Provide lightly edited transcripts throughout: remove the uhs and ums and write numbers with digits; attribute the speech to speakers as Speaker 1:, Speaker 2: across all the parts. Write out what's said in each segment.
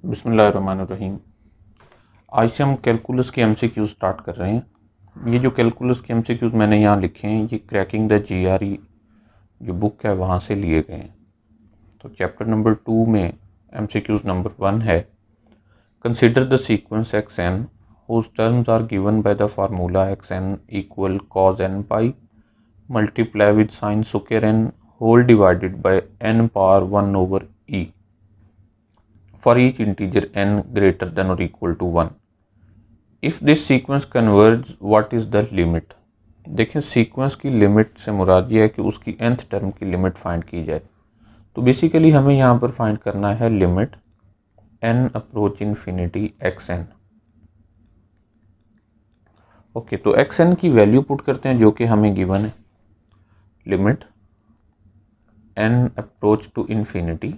Speaker 1: बिस्मिल्लाहिर्रहमानिर्रहीम। आज से हम कैलकुलस के एमसीक्यूज स्टार्ट कर रहे हैं। ये जो कैलकुलस के एमसीक्यूज मैंने यहाँ लिखे हैं ये क्रैकिंग द जीआरई जो बुक है वहाँ से लिए गए हैं। तो चैप्टर नंबर 2 में एमसीक्यूज नंबर 1 है, consider the sequence X N whose terms are given by the formula xn equal cos n pi multiply with sin square n whole divided by n power 1 over e for each integer n greater than or equal to 1. If this sequence converges, what is the limit? देखें sequence की limit से मुराद ये है कि उसकी nth term की limit find की जाए। तो बेसिकली हमें यहाँ पर फाइंड करना है limit n approach infinity xn। Okay, तो xn की वैल्यू पुट करते हैं जो कि हमें गिवन है, limit n approach to infinity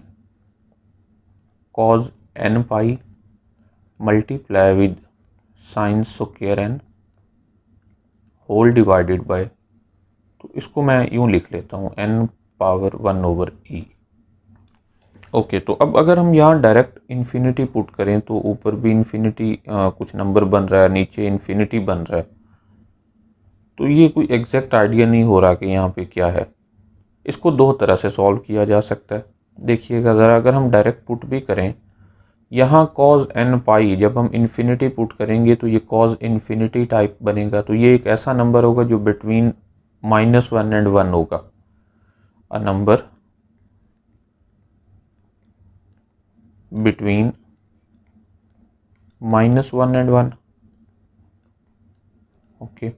Speaker 1: cos n pi multiply with sine square n whole divided by, तो इसको मैं यूं लिख लेता हूँ n power 1 over e। Okay, तो अब अगर हम यहाँ डायरेक्ट इन्फिनिटी पुट करें तो ऊपर भी इन्फिनिटी कुछ नंबर बन रहा है, नीचे इन्फिनिटी बन रहा है, तो ये कोई एग्जैक्ट आइडिया नहीं हो रहा कि यहाँ पे क्या है। इसको दो तरह से सॉल्व किया जा सकता है। देखिएगा ज़रा, अगर हम डायरेक्ट पुट भी करें यहाँ cos n पाई, जब हम इन्फिनिटी पुट करेंगे तो ये cos इन्फिनिटी टाइप बनेगा। तो ये एक ऐसा नंबर होगा जो बिटवीन -1 एंड 1 होगा, a number between -1 and 1। Okay,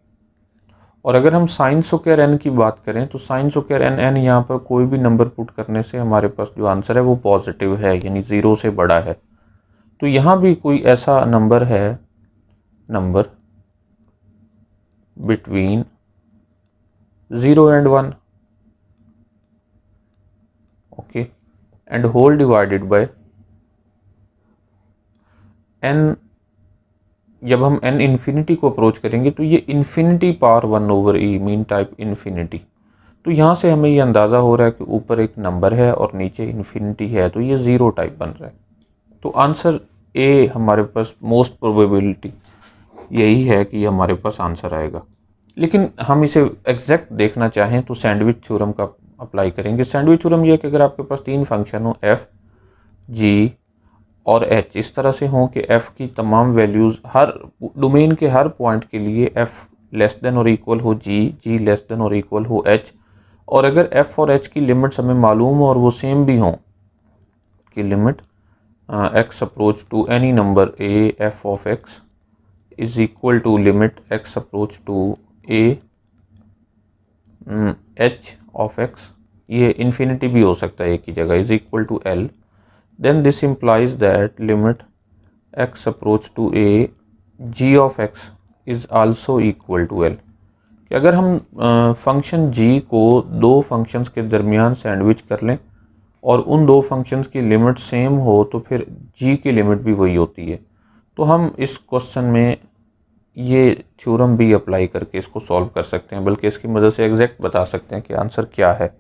Speaker 1: और अगर हम साइन स्क्वायर n की बात करें तो साइन स्क्वायर n यहाँ पर कोई भी नंबर पुट करने से हमारे पास जो आंसर है वो पॉजिटिव है, यानी 0 से बड़ा है। तो यहाँ भी कोई ऐसा नंबर है, number between 0 and 1, okay, and whole divided by n। जब हम n इन्फिनिटी को अप्रोच करेंगे तो ये infinity power 1 over e mean type infinity. तो यहाँ से हमें ये अंदाज़ा हो रहा है कि ऊपर एक नंबर है और नीचे इन्फिनिटी है, तो ये 0 टाइप बन रहा है। तो आंसर ए हमारे पास मोस्ट प्रोबेबिलिटी यही है कि ये हमारे पास आंसर आएगा। लेकिन हम इसे एग्जैक्ट देखना चाहें तो सैंडविच थ्योरम का अप्लाई करेंगे। सैंडविच थ्योरम ये है कि अगर आपके पास 3 फंक्शन हो f, g और h इस तरह से हों कि f की तमाम वैल्यूज़ हर डोमेन के हर पॉइंट के लिए f लेस देन और इक्वल हो g, g लेस देन और इक्वल हो h, और अगर f और h की लिमिट्स हमें मालूम हो और वो सेम भी हों कि limit x approach to any number a f of x is equal to limit x approach to a h of x, ये इन्फिनिटी भी हो सकता है एक ही जगह, is equal to l, then this implies that limit x approach to a g of x is also equal to l। कि अगर हम फंक्शन g को दो फंक्शंस के दरमियान सैंडविच कर लें और उन दो फंक्शंस की लिमिट सेम हो तो फिर g की लिमिट भी वही होती है। तो हम इस क्वेश्चन में ये थ्योरम भी अप्लाई करके इसको सॉल्व कर सकते हैं, बल्कि इसकी मदद से एग्जैक्ट बता सकते हैं कि आंसर क्या है।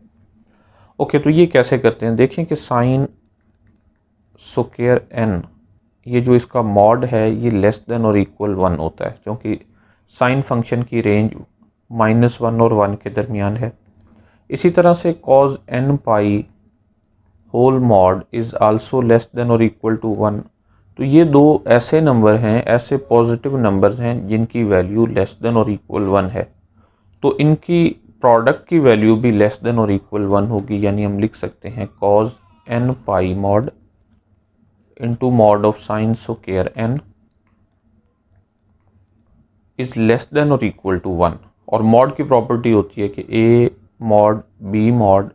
Speaker 1: ओके, तो ये कैसे करते हैं, देखें कि साइन स्क्वायर n, ये जो इसका मॉड है ये लेस देन और इक्वल 1 होता है, क्योंकि साइन फंक्शन की रेंज -1 और 1 के दरमियान है। इसी तरह से cos n pi whole mod is also less than और इक्वल टू 1। तो ये दो ऐसे नंबर हैं, ऐसे पॉजिटिव नंबर्स हैं जिनकी वैल्यू लेस देन और इक्वल 1 है। तो इनकी प्रोडक्ट की वैल्यू भी लेस देन और इक्वल 1 होगी, यानी हम लिख सकते हैं cos n pi mod into mod of sin square n is less than or equal to 1। और mod की प्रॉपर्टी होती है कि a mod b mod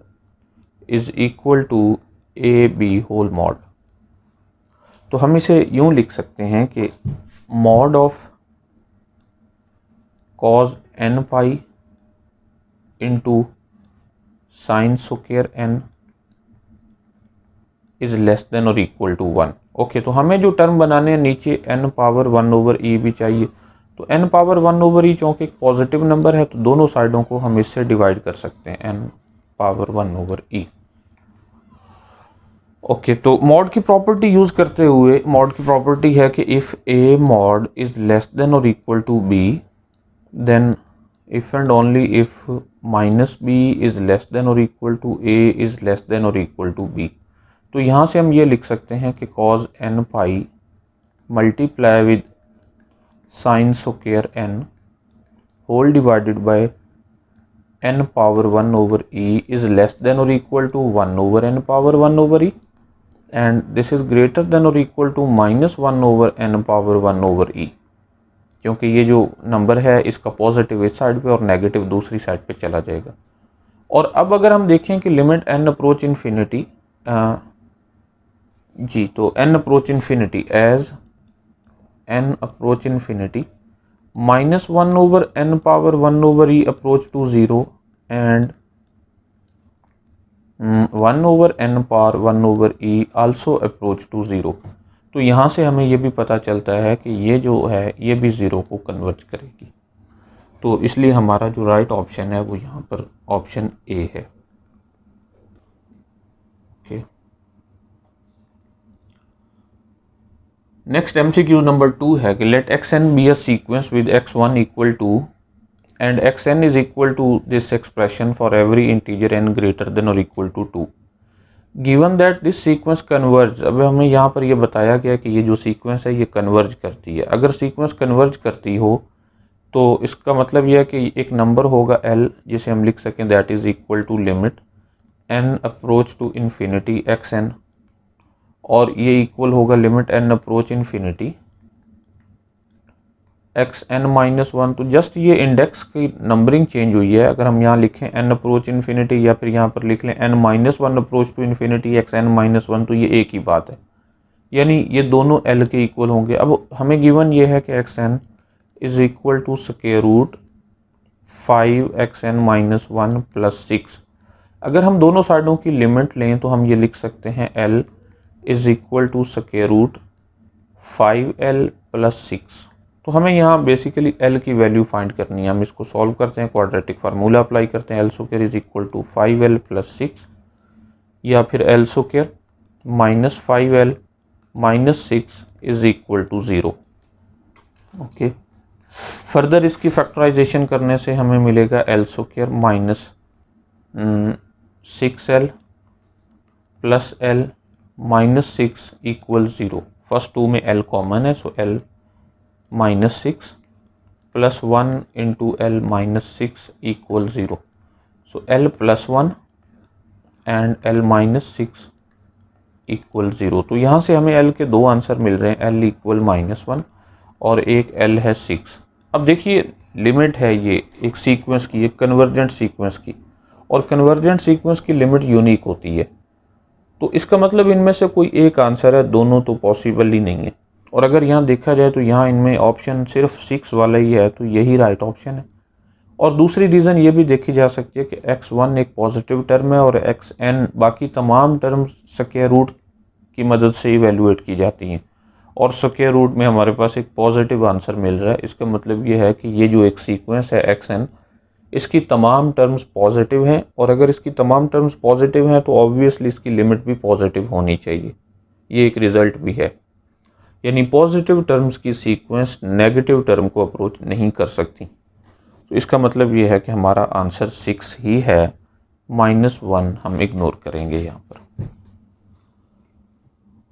Speaker 1: is equal to a b whole mod। तो हम इसे यूं लिख सकते हैं कि mod of cos n pi into sin square n is less than और इक्वल टू 1। ओके, तो हमें जो टर्म बनाने हैं नीचे n पावर 1 ओवर e भी चाहिए। तो n पावर 1 ओवर e चूँकि एक पॉजिटिव नंबर है तो दोनों साइडों को हम इससे डिवाइड कर सकते हैं, n power 1 over e। Okay, तो मॉड की प्रॉपर्टी यूज़ करते हुए, मॉड की प्रॉपर्टी है कि if a mod is less than और equal to b, then if and only if minus b is less than और equal to a is less than और इक्वल टू बी। तो यहाँ से हम ये लिख सकते हैं कि cos n pi multiply with sine square n whole divided by n power 1 over e is less than और equal to 1 over n power 1 over e, and this is greater than और equal to minus 1 over n power 1 over e, क्योंकि ये जो number है इसका positive इस side पे और नेगेटिव दूसरी साइड पे चला जाएगा। और अब अगर हम देखें कि लिमिट n अप्रोच इन्फिनिटी, जी तो n approach infinity as n approach infinity minus 1 over n power 1 over e approach to 0 and 1 over n power 1 over e also approach to 0। तो यहाँ से हमें ये भी पता चलता है कि ये जो है ये भी 0 को कन्वर्ज करेगी। तो इसलिए हमारा जो राइट ऑप्शन है वो यहाँ पर ऑप्शन ए है। ओके, नेक्स्ट MCQ नंबर 2 है कि let xn be a sequence with x1 equal to and xn is equal to this expression for every integer n greater than or equal to 2 given that this sequence converge। अब हमें यहाँ पर ये बताया गया कि ये जो सीक्वेंस है ये कन्वर्ज करती है। अगर सीक्वेंस कन्वर्ज करती हो तो इसका मतलब यह है कि एक नंबर होगा l जिसे हम लिख सकें that is equal to limit n approach to infinity xn, और ये इक्वल होगा limit n approach infinity xn minus 1। तो जस्ट ये इंडेक्स की नंबरिंग चेंज हुई है। अगर हम यहाँ लिखें n अप्रोच इन्फिनिटी या फिर यहाँ पर लिख लें n minus 1 approach to infinity xn minus 1, तो ये एक ही बात है, यानी ये दोनों l के इक्वल होंगे। अब हमें गिवन ये है कि xn is equal to square root 5xn minus 1 plus 6। अगर हम दोनों साइडों की लिमिट लें तो हम ये लिख सकते हैं l is equal to square root 5l plus 6। तो हमें यहाँ बेसिकली l की वैल्यू फाइंड करनी है। हम इसको सॉल्व करते हैं, क्वाड्रेटिक फार्मूला अप्लाई करते हैं, l square is equal to 5l plus 6 या फिर l square minus 5l minus 6 is equal to 0। Okay, further इसकी फैक्टराइजेशन करने से हमें मिलेगा l square minus 6l plus l minus 6 equal 0। First two में l कॉमन है, so l minus 6 plus 1 into l minus 6 equal 0। So l plus 1 and l minus 6 equal 0। तो यहाँ से हमें l के दो आंसर मिल रहे हैं, l इक्वल माइनस 1 और एक l है 6। अब देखिए लिमिट है ये एक सीक्वेंस की, एक कन्वर्जेंट सीक्वेंस की, और कन्वर्जेंट सीक्वेंस की लिमिट यूनिक होती है। तो इसका मतलब इनमें से कोई एक आंसर है, दोनों तो पॉसिबल ही नहीं है। और अगर यहाँ देखा जाए तो यहाँ इनमें ऑप्शन सिर्फ 6 वाला ही है, तो यही राइट ऑप्शन है। और दूसरी रीज़न ये भी देखी जा सकती है कि x1 एक पॉजिटिव टर्म है और xn बाकी तमाम टर्म स्क्वायर रूट की मदद से इवेल्युएट की जाती हैं, और स्क्वायर रूट में हमारे पास एक पॉजिटिव आंसर मिल रहा है। इसका मतलब ये है कि ये जो एक सीक्वेंस है xn, इसकी तमाम टर्म्स पॉजिटिव हैं, और अगर इसकी तमाम टर्म्स पॉजिटिव हैं तो ऑब्वियसली इसकी लिमिट भी पॉजिटिव होनी चाहिए। ये एक रिज़ल्ट भी है, यानी पॉजिटिव टर्म्स की सीक्वेंस नेगेटिव टर्म को अप्रोच नहीं कर सकती। तो इसका मतलब ये है कि हमारा आंसर 6 ही है, माइनस 1 हम इग्नोर करेंगे यहाँ पर।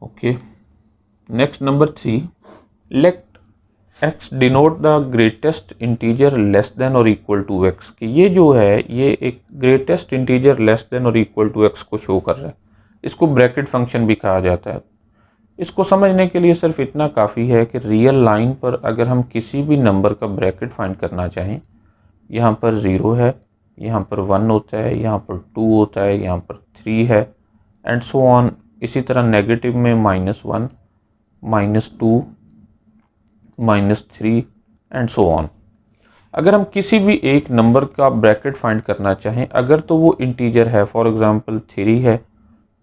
Speaker 1: Okay, next number 3, let x denote the greatest integer less than और इक्वल टू x। कि ये जो है ये एक ग्रेटेस्ट इंटीजर लेस देन और इक्वल टू x को शो कर रहा है। इसको ब्रैकेट फंक्शन भी कहा जाता है। इसको समझने के लिए सिर्फ इतना काफ़ी है कि रियल लाइन पर अगर हम किसी भी नंबर का ब्रैकेट फाइंड करना चाहें, यहाँ पर 0 है, यहाँ पर 1 होता है, यहाँ पर 2 होता है, यहाँ पर 3 है, एंड सो ऑन। इसी तरह नेगेटिव में -1, -2, -3 एंड सो ऑन। अगर हम किसी भी एक नंबर का ब्रैकेट फाइंड करना चाहें, अगर तो वो इंटीजर है, फॉर एग्जांपल 3 है,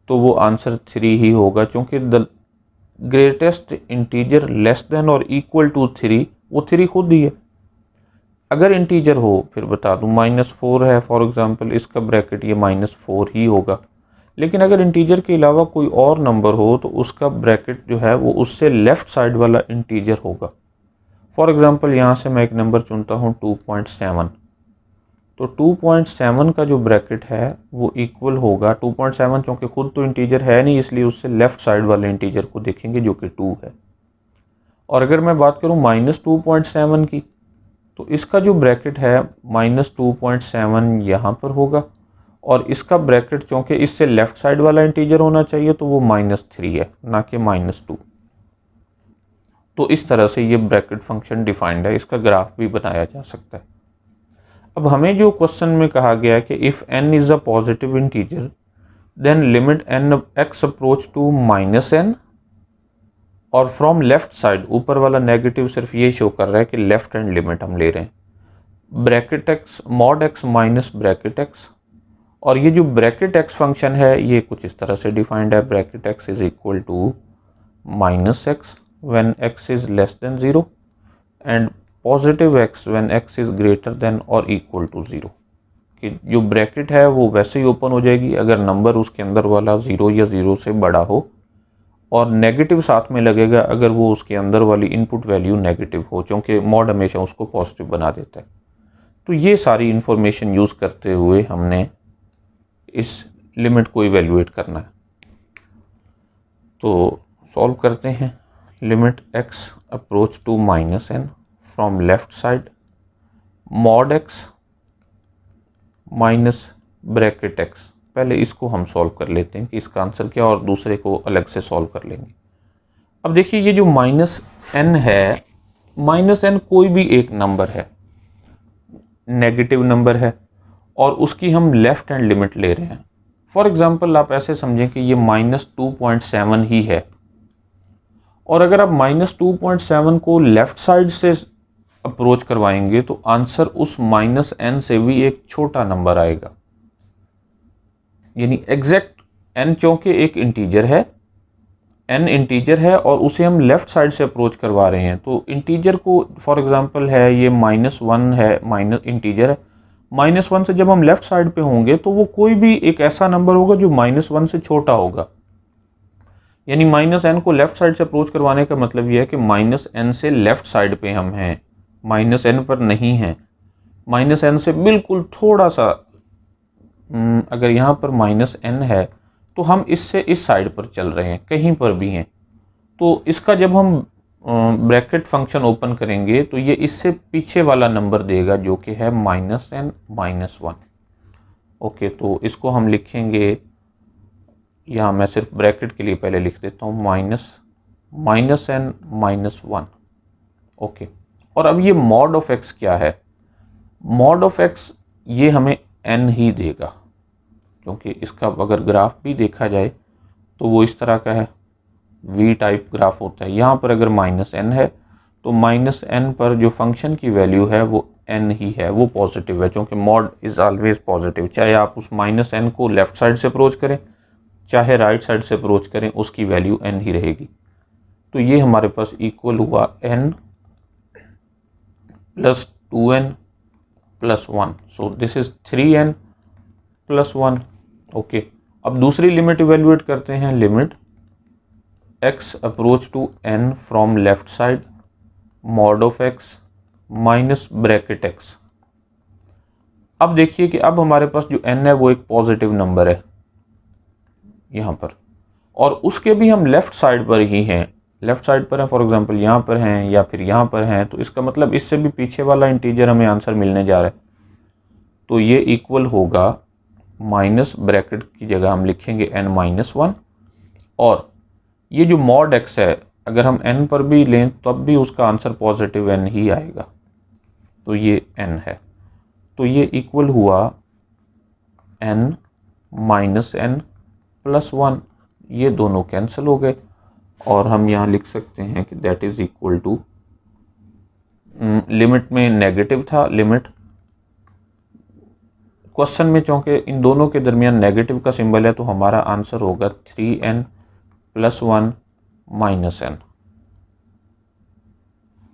Speaker 1: तो वो आंसर 3 ही होगा, क्योंकि the greatest integer less than और इक्वल टू 3 वो 3 खुद ही है। अगर इंटीजर हो, फिर बता दूं -4 है फॉर एग्जांपल, इसका ब्रैकेट ये -4 ही होगा। लेकिन अगर इंटीजर के अलावा कोई और नंबर हो तो उसका ब्रैकेट जो है वो उससे लेफ़्ट साइड वाला इंटीजर होगा। फॉर एग्ज़ाम्पल यहाँ से मैं एक नंबर चुनता हूँ 2.7, तो 2.7 का जो ब्रैकेट है वो इक्वल होगा 2.7, चूँकि खुद तो इंटीजर है नहीं इसलिए उससे लेफ़्ट साइड वाले इंटीजर को देखेंगे जो कि 2 है। और अगर मैं बात करूँ -2.7 की, तो इसका जो ब्रैकेट है -2.7 यहाँ पर होगा, और इसका ब्रैकेट चूँकि इससे लेफ़्ट साइड वाला इंटीजर होना चाहिए तो वो -3 है, ना कि -2। तो इस तरह से ये ब्रैकेट फंक्शन डिफाइंड है, इसका ग्राफ भी बनाया जा सकता है। अब हमें जो क्वेश्चन में कहा गया है कि if n is a positive integer then limit n x approach to -n, और फ्रॉम लेफ्ट साइड ऊपर वाला नेगेटिव सिर्फ ये शो कर रहा है कि लेफ्ट हैंड लिमिट हम ले रहे हैं, bracket x mod x minus bracket x। और ये जो ब्रैकेट x फंक्शन है ये कुछ इस तरह से डिफाइंड है, bracket x is equal to -x when x is less than 0 and positive x when x is greater than और इक्वल टू 0। कि जो ब्रैकेट है वो वैसे ही ओपन हो जाएगी अगर नंबर उसके अंदर वाला 0 या 0 से बड़ा हो, और नेगेटिव साथ में लगेगा अगर वो उसके अंदर वाली इनपुट वैल्यू नेगेटिव हो, क्योंकि मॉड हमेशा उसको पॉजिटिव बना देता है। तो ये सारी इंफॉर्मेशन यूज़ करते हुए हमने इस लिमिट को इवेल्युएट करना है। तो सॉल्व करते हैं। Limit x approach to -n from left side mod x minus bracket x। पहले इसको हम सॉल्व कर लेते हैं कि इसका आंसर क्या, और दूसरे को अलग से सॉल्व कर लेंगे। अब देखिए ये जो -n है, -n कोई भी एक नंबर है, नेगेटिव नंबर है, और उसकी हम लेफ्ट हैंड लिमिट ले रहे हैं। फॉर एग्जांपल आप ऐसे समझें कि ये -2.7 ही है, और अगर आप -2.7 को लेफ्ट साइड से अप्रोच करवाएंगे तो आंसर उस -n से भी एक छोटा नंबर आएगा। यानी एग्जैक्ट n चूँकि एक इंटीजर है, n इंटीजर है और उसे हम लेफ़्ट साइड से अप्रोच करवा रहे हैं, तो इंटीजर को फॉर एग्जांपल है ये -1 है, माइनस इंटीजर है, -1 से जब हम लेफ़्ट साइड पे होंगे तो वो कोई भी एक ऐसा नंबर होगा जो -1 से छोटा होगा। यानी -n को लेफ़्ट साइड से अप्रोच करवाने का मतलब ये है कि -n से लेफ़्ट साइड पे हम हैं, -n पर नहीं हैं। -n से बिल्कुल थोड़ा सा, अगर यहाँ पर -n है तो हम इससे इस साइड पर चल रहे हैं, कहीं पर भी हैं। तो इसका जब हम ब्रैकेट फंक्शन ओपन करेंगे तो ये इससे पीछे वाला नंबर देगा जो कि है -n -1। ओके, तो इसको हम लिखेंगे, यहाँ मैं सिर्फ ब्रैकेट के लिए पहले लिख देता हूँ -n -1। ओके, और अब ये मॉड ऑफ x क्या है? मॉड ऑफ x ये हमें n ही देगा, क्योंकि इसका अगर ग्राफ भी देखा जाए तो वो इस तरह का है, V टाइप ग्राफ होता है। यहाँ पर अगर -n है तो -n पर जो फंक्शन की वैल्यू है वो n ही है, वो पॉजिटिव है, क्योंकि मॉड इज़ ऑलवेज पॉजिटिव। चाहे आप उस -n को लेफ़्ट साइड से अप्रोच करें चाहे राइट साइड से अप्रोच करें, उसकी वैल्यू n ही रहेगी। तो ये हमारे पास इक्वल हुआ n + 2n + 1, so this is 3n + 1। Okay, अब दूसरी लिमिट इवेल्युएट करते हैं। Limit x approach to n from left side mod of x minus bracket x। अब देखिए कि अब हमारे पास जो n है वो एक पॉजिटिव नंबर है यहाँ पर, और उसके भी हम लेफ़्ट साइड पर ही हैं, लेफ़्ट साइड पर हैं, फॉर एग्जांपल यहाँ पर हैं या फिर यहाँ पर हैं, तो इसका मतलब इससे भी पीछे वाला इंटीजर हमें आंसर मिलने जा रहा है। तो ये इक्वल होगा माइनस ब्रैकेट की जगह हम लिखेंगे n -1, और ये जो मॉड x है अगर हम n पर भी लें तब भी उसका आंसर पॉजिटिव n ही आएगा, तो ये n है। तो ये इक्वल हुआ n -n + 1, ये दोनों कैंसिल हो गए, और हम यहाँ लिख सकते हैं कि that is equal to, limit में नेगेटिव था, लिमिट क्वेश्चन में चूँकि इन दोनों के दरमियान नेगेटिव का सिंबल है तो हमारा आंसर होगा 3n + 1 -n।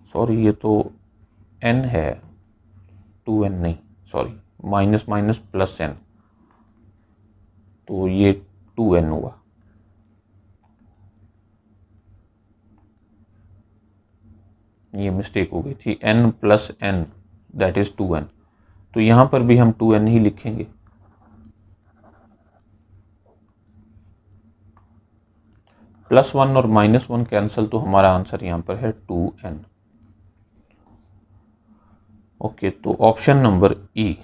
Speaker 1: सॉरी, ये तो n है, 2n नहीं, sorry, minus minus plus n, तो ये 2n हुआ। ये मिस्टेक हो गई थी, n plus n that is 2n, तो यहाँ पर भी हम 2n ही लिखेंगे। +1 और -1 कैंसिल, तो हमारा आंसर यहाँ पर है 2n। ओके, तो ऑप्शन नंबर ई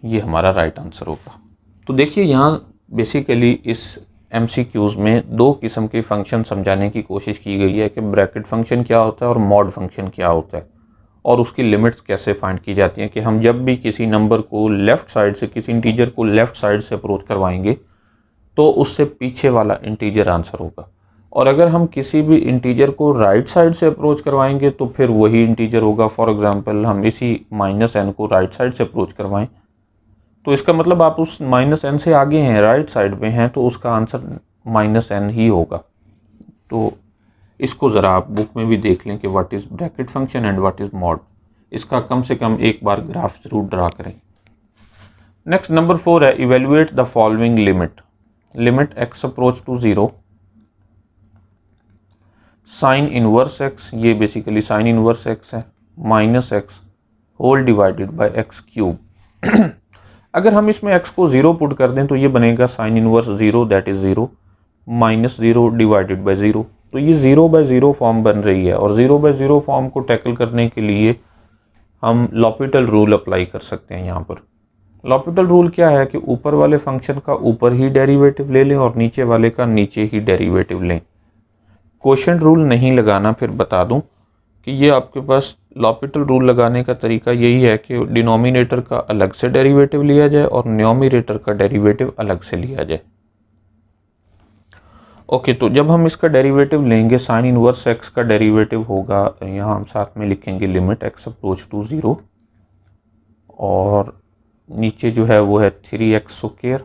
Speaker 1: ये हमारा राइट आंसर होगा। तो देखिए यहाँ बेसिकली इस MCQs में दो किस्म के फंक्शन समझाने की कोशिश की गई है कि ब्रैकेट फंक्शन क्या होता है और मॉड फंक्शन क्या होता है, और उसकी लिमिट्स कैसे फाइंड की जाती हैं कि हम जब भी किसी नंबर को लेफ़्ट साइड से, किसी इंटीजर को लेफ़्ट साइड से अप्रोच करवाएंगे तो उससे पीछे वाला इंटीजर आंसर होगा, और अगर हम किसी भी इंटीजर को राइट साइड से अप्रोच करवाएंगे तो फिर वही इंटीजर होगा। फॉर एग्जांपल हम इसी -n को राइट साइड से अप्रोच करवाएं तो इसका मतलब आप उस -n से आगे हैं, राइट साइड में हैं, तो उसका आंसर -n ही होगा। तो इसको ज़रा आप बुक में भी देख लें कि what is bracket function and what is mod. इसका कम से कम एक बार ग्राफ जरूर ड्रा करें। नेक्स्ट नंबर 4 है, evaluate the following limit. Limit x approach to 0 sine inverse x, ये बेसिकली साइन इनवर्स x है, -x whole divided by x cube. अगर हम इसमें x को 0 पुट कर दें तो ये बनेगा sine inverse 0 that is 0 -0 divided by 0। तो ये 0/0 फॉर्म बन रही है, और 0/0 फॉर्म को टैकल करने के लिए हम लॉपिटल रूल अप्लाई कर सकते हैं। यहाँ पर लॉपिटल रूल क्या है कि ऊपर वाले फंक्शन का ऊपर ही डेरिवेटिव ले लें और नीचे वाले का नीचे ही डेरिवेटिव लें। क्वोशिएंट रूल नहीं लगाना। फिर बता दूं कि ये आपके पास लॉपिटल रूल लगाने का तरीका यही है कि डिनोमिनेटर का अलग से डेरिवेटिव लिया जाए और न्यूमरेटर का डेरिवेटिव अलग से लिया जाए। ओके, तो जब हम इसका डेरिवेटिव लेंगे, साइन इनवर्स x का डेरिवेटिव होगा, यहाँ हम साथ में लिखेंगे लिमिट x अप्रोच टू 0, और नीचे जो है वो है 3x square,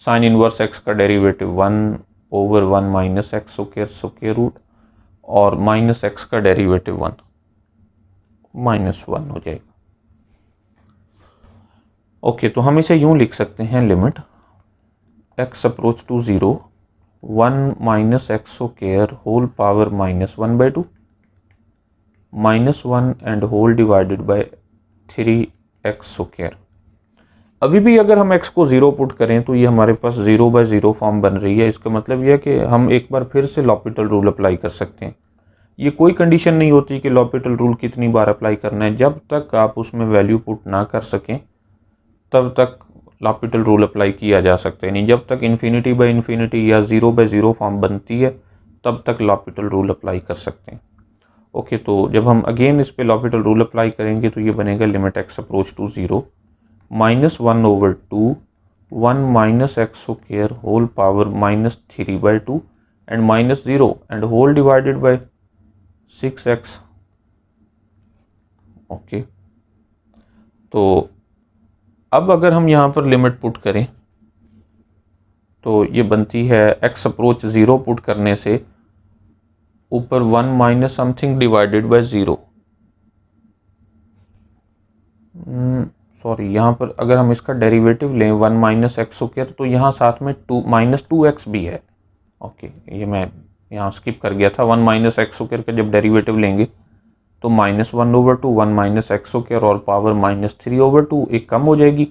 Speaker 1: sine inverse x का derivative 1/1 minus x square root, और -x का डेरिवेटिव 1 -1 हो जाएगा। ओके, तो हम इसे यूं लिख सकते हैं, limit x approach to 0 1 minus x square whole power -1/2 -1 and whole divided by 3x square. अभी भी अगर हम x को 0 पुट करें तो ये हमारे पास 0/0 फॉर्म बन रही है। इसका मतलब यह है कि हम एक बार फिर से लॉपिटल रूल अप्लाई कर सकते हैं। ये कोई कंडीशन नहीं होती कि लॉपिटल रूल कितनी बार अप्लाई करना है। जब तक आप उसमें वैल्यू पुट ना कर सकें तब तक लॉपिटल रूल अप्लाई किया जा सकता है। नहीं, जब तक ∞/∞ या 0/0 फॉर्म बनती है तब तक लॉपिटल रूल अप्लाई कर सकते हैं। ओके, तो जब हम अगेन इस पे लॉपिटल रूल अप्लाई करेंगे तो ये बनेगा limit x approach to 0 -1/2 1 minus x square whole power -3/2 and -0 and whole divided by 6x। Okay, तो अब अगर हम यहाँ पर लिमिट पुट करें तो ये बनती है x अप्रोच 0 पुट करने से ऊपर 1 minus something divided by 0। Sorry, यहाँ पर अगर हम इसका डेरिवेटिव लें 1 माइनस x स्क्वायर तो यहाँ साथ में -2x भी है। ओके, ये मैं यहाँ स्किप कर गया था। 1 माइनस x स्क्वायर का जब डेरिवेटिव लेंगे तो -1/2 1 माइनस x स्क्वायर और पावर -3/2 एक कम हो जाएगी।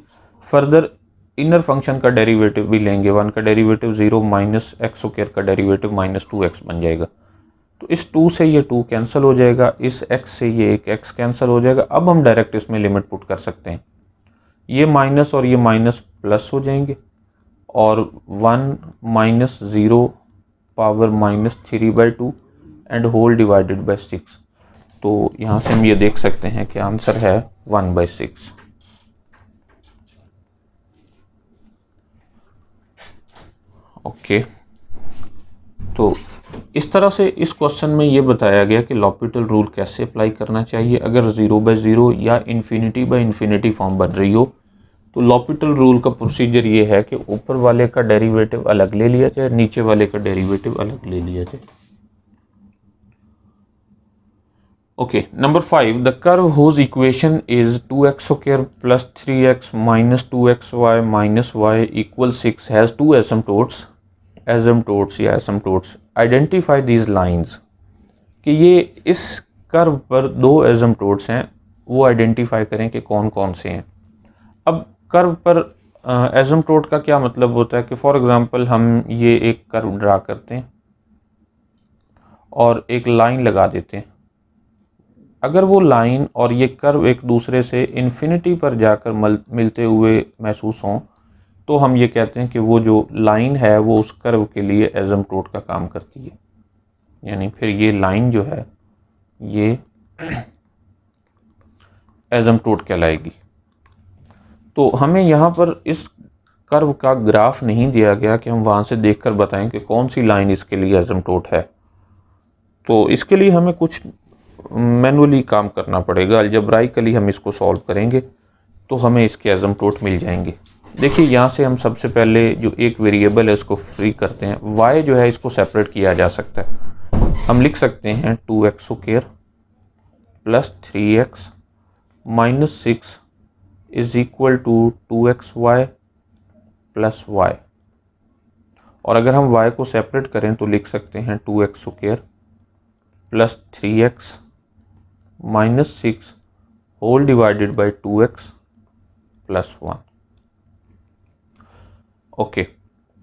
Speaker 1: फर्दर इनर फंक्शन का डेरिवेटिव भी लेंगे, 1 का डेरिवेटिव 0 माइनस x स्क्वायर का डेरिवेटिव -2x बन जाएगा। तो इस 2 से ये 2 कैंसिल हो जाएगा, इस x से ये एक x कैंसिल हो जाएगा। अब हम डायरेक्ट इसमें लिमिट पुट कर सकते हैं। ये माइनस और ये माइनस प्लस हो जाएंगे और 1 minus 0 power -3/2 and whole divided by 6। तो यहाँ से हम ये देख सकते हैं कि आंसर है 1/6। ओके, तो इस तरह से इस क्वेश्चन में ये बताया गया कि लॉपिटल रूल कैसे अप्लाई करना चाहिए। अगर 0/0 या ∞/∞ फॉर्म बन रही हो तो लॉपिटल रूल का प्रोसीजर ये है कि ऊपर वाले का डेरिवेटिव अलग ले लिया जाए, नीचे वाले का डेरिवेटिव अलग ले लिया जाए। Okay, number 5, the curve whose equation is 2x square plus 3x minus 2xy minus y equal 6 has 2 asymptotes asymptotes या एसिम्प्टोट्स, आइडेंटिफाई दीज लाइंस, कि ये इस कर्व पर दो एसिम्प्टोट्स हैं, वो आइडेंटिफाई करें कि कौन कौन से हैं। अब कर्व पर एसिम्प्टोट का क्या मतलब होता है कि फॉर एग्जांपल हम ये एक कर्व ड्रा करते हैं और एक लाइन लगा देते हैं। अगर वो लाइन और ये कर्व एक दूसरे से इन्फिनिटी पर जाकर मिलते हुए महसूस हों, तो हम ये कहते हैं कि वो जो लाइन है वो उस कर्व के लिए एसिम्प्टोट का काम करती है। यानी फिर ये लाइन जो है ये एसिम्प्टोट कहलाएगी। तो हमें यहाँ पर इस कर्व का ग्राफ नहीं दिया गया कि हम वहाँ से देखकर बताएं कि कौन सी लाइन इसके लिए एसिम्प्टोट है। तो इसके लिए हमें कुछ मैनुअली काम करना पड़ेगा। अलजेब्राइकली हम इसको सॉल्व करेंगे तो हमें इसके एसिम्प्टोट मिल जाएंगे। देखिए यहाँ से हम सबसे पहले जो एक वेरिएबल है इसको फ्री करते हैं। y जो है इसको सेपरेट किया जा सकता है। हम लिख सकते हैं 2x² plus 3x minus 6 is equal to 2xy plus y। और अगर हम y को सेपरेट करें तो लिख सकते हैं 2x² plus 3x minus 6 whole divided by 2x plus 1। Okay,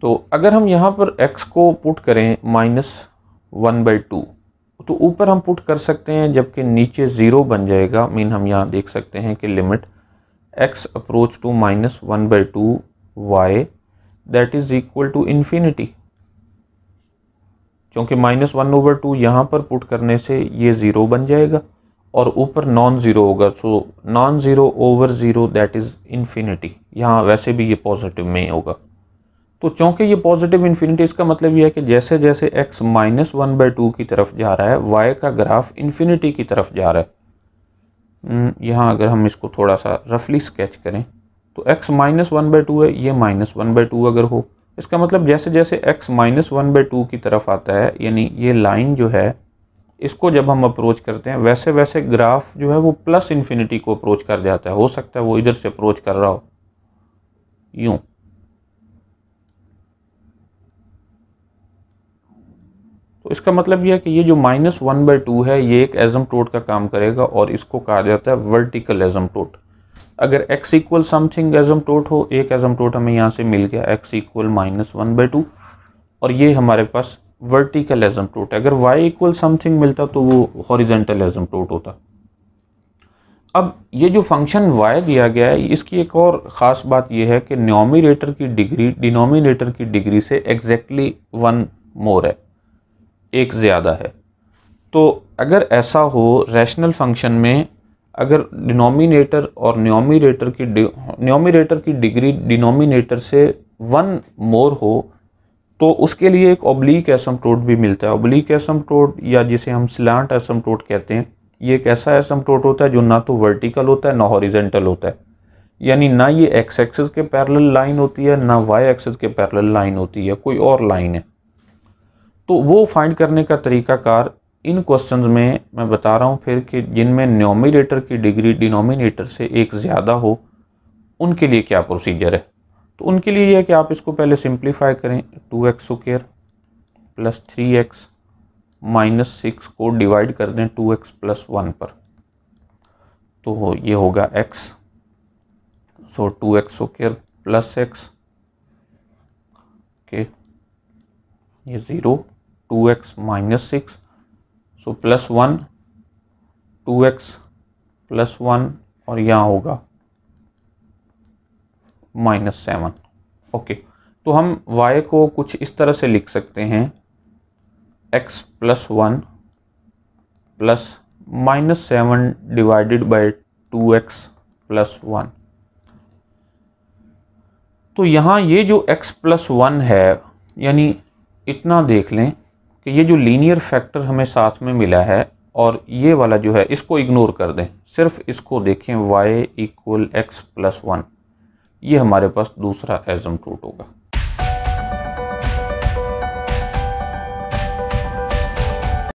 Speaker 1: तो अगर हम यहाँ पर x को पुट करें -1/2 तो ऊपर हम पुट कर सकते हैं, जबकि नीचे 0 बन जाएगा। मीन हम यहाँ देख सकते हैं कि limit x approach to -1/2 y that is equal to infinity. क्योंकि -1/2 यहाँ पर पुट करने से ये 0 बन जाएगा और ऊपर नॉन ज़ीरो होगा, so non zero over 0 that is infinity. यहाँ वैसे भी ये पॉजिटिव में ही होगा। तो चूँकि ये पॉजिटिव इन्फिनिटी, इसका मतलब ये है कि जैसे जैसे x -1/2 की तरफ जा रहा है y का ग्राफ इन्फिनिटी की तरफ जा रहा है। यहाँ अगर हम इसको थोड़ा सा रफली स्केच करें तो x -1/2 है, ये -1/2 अगर हो, इसका मतलब जैसे जैसे x -1/2 की तरफ आता है, यानी ये लाइन जो है इसको जब हम अप्रोच करते हैं वैसे वैसे ग्राफ जो है वो प्लस इन्फिनिटी को अप्रोच कर जाता है। हो सकता है वो इधर से अप्रोच कर रहा हो यूं। तो इसका मतलब यह है कि ये जो -1/2 है ये एक एसिम्प्टोट का काम करेगा और इसको कहा जाता है वर्टिकल एसिम्प्टोट। अगर x इक्वल समथिंग एसिम्प्टोट हो, एक एसिम्प्टोट हमें यहाँ से मिल गया x इक्वल -1/2 और ये हमारे पास वर्टिकल एसिम्प्टोट है। अगर y इक्वल समथिंग मिलता तो वो हॉरिजॉन्टल एसिम्प्टोट होता। अब ये जो फंक्शन y दिया गया है इसकी एक और ख़ास बात यह है कि न्यूमरेटर की डिग्री डिनोमिनेटर की डिग्री से एग्जैक्टली 1 मोर है, एक ज़्यादा है। तो अगर ऐसा हो रैशनल फंक्शन में, अगर डिनोमिनेटर और न्यूमरेटर की डिग्री डिनोमिनेटर से 1 मोर हो तो उसके लिए एक ऑब्लीक एसिम्प्टोट भी मिलता है। ऑब्लीक एसिम्प्टोट या जिसे हम स्लैंट एसिम्प्टोट कहते हैं, ये एक ऐसा एसिम्प्टोट होता है जो ना तो वर्टिकल होता है ना हॉरिजॉन्टल होता है। यानी ना ये एक्स एक्सिस के पैरेलल लाइन होती है ना वाई एक्सिस के पैरेलल लाइन होती है, कोई और लाइन है। तो वो फाइंड करने का तरीकाकार इन क्वेश्चंस में मैं बता रहा हूँ फिर कि जिनमें न्यूमरेटर की डिग्री डिनोमिनेटर से एक ज़्यादा हो उनके लिए क्या प्रोसीजर है। तो उनके लिए यह है कि आप इसको पहले सिंप्लीफाई करें। 2x² प्लस 3x माइनस 6 को डिवाइड कर दें 2x प्लस 1 पर, तो ये होगा x। सो 2x² प्लस x, ओके, ये 0, 2x minus 6, so plus 1, 2x plus 1 और यहाँ होगा -7। ओके, तो हम y को कुछ इस तरह से लिख सकते हैं x plus 1 plus -7 divided by 2x plus 1। तो यहाँ ये जो x प्लस 1 है, यानी इतना देख लें कि ये जो लीनियर फैक्टर हमें साथ में मिला है और ये वाला जो है इसको इग्नोर कर दें, सिर्फ इसको देखें y इक्वल x प्लस 1, ये हमारे पास दूसरा एसिम्प्टोट होगा।